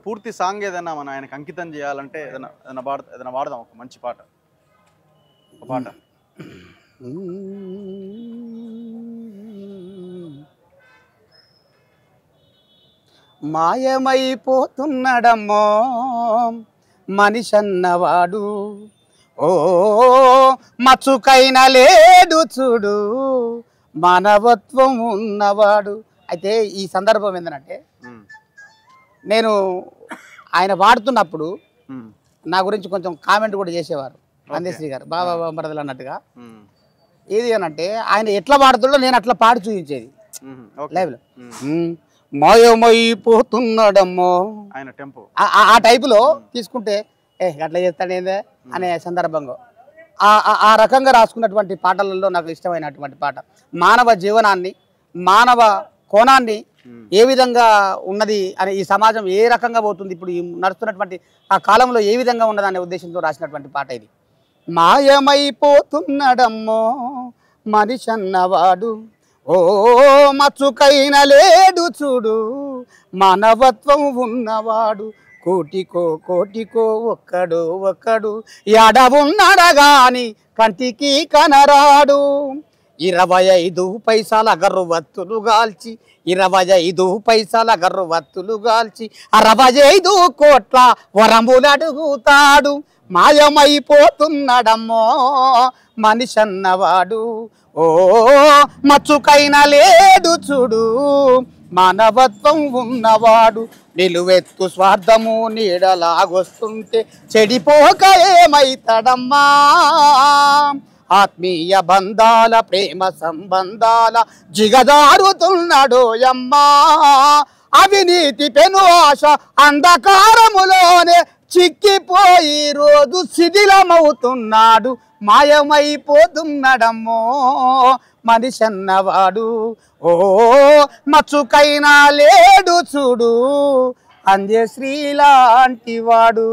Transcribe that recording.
పూర్తి సాంగ్ ఏదైనా మనం ఆయనకు అంకితం చేయాలంటే ఏదైనా వాడదాం ఒక మంచి పాట, ఒక పాట. మాయమైపోతున్నడమ్మో మనిషన్నవాడు, ఓ మచ్చుకైన లేడు చూడు మానవత్వం ఉన్నవాడు. అయితే ఈ సందర్భం ఏంటంటే, నేను ఆయన వాడుతున్నప్పుడు నా గురించి కొంచెం కామెంట్ కూడా చేసేవారు అందశ్రీ గారు, బాబా మరదలు అన్నట్టుగా. ఏది అనంటే ఆయన ఎట్లా పాడుతుండో నేను అట్లా పాడి చూపించేది లైవ్లో. మాయమైపోతున్నాడమ్మో ఆయన టెంపో ఆ టైపులో తీసుకుంటే అట్లా చేస్తాడేందే అనే సందర్భంగా ఆ రకంగా రాసుకున్నటువంటి పాటలలో నాకు ఇష్టమైనటువంటి పాట. మానవ జీవనాన్ని, మానవ కోణాన్ని ఏ విధంగా ఉన్నది అని, ఈ సమాజం ఏ రకంగా పోతుంది, ఇప్పుడు ఈ నడుస్తున్నటువంటి ఆ కాలంలో ఏ విధంగా ఉన్నదనే ఉద్దేశంతో రాసినటువంటి పాట ఇది. మాయమైపోతున్నాడమ్మో మనిషన్నవాడు, ఓ మచ్చుకైన లేడు చూడు మానవత్వం ఉన్నవాడు, కోటికో కోటికో ఒక్కడు ఒక్కడు ఎడవున్నాడగాని కంటికి కనరాడు. 25 పైసల గర్రవత్తులు గాల్చి 25 పైసల గర్రవత్తులు గాల్చి 65 కోట్ల వరములడుగుతాడు. మాయమైపోతున్నాడమ్మో మనిషన్నవాడు, ఓ మచ్చుకైన లేడు చూడు మానవత్వం ఉన్నవాడు. నిలువెత్తు స్వార్థము నీడలాగొస్తుంటే చెడిపోక ఏమైతాడమ్మా. ఆత్మీయ బంధాల ప్రేమ సంబంధాల జిగదారుతున్నాడోయమ్మా. అవినీతి పెను ఆశ అంధకారములోనే చిక్కిపోయి రోజు శిథిలమవుతున్నాడు. మాయమైపోతున్నాడమ్మో మనిషన్నవాడు, ఓ మచ్చుకైనా లేడు చూడు అంజశ్రీ లాంటి వాడు.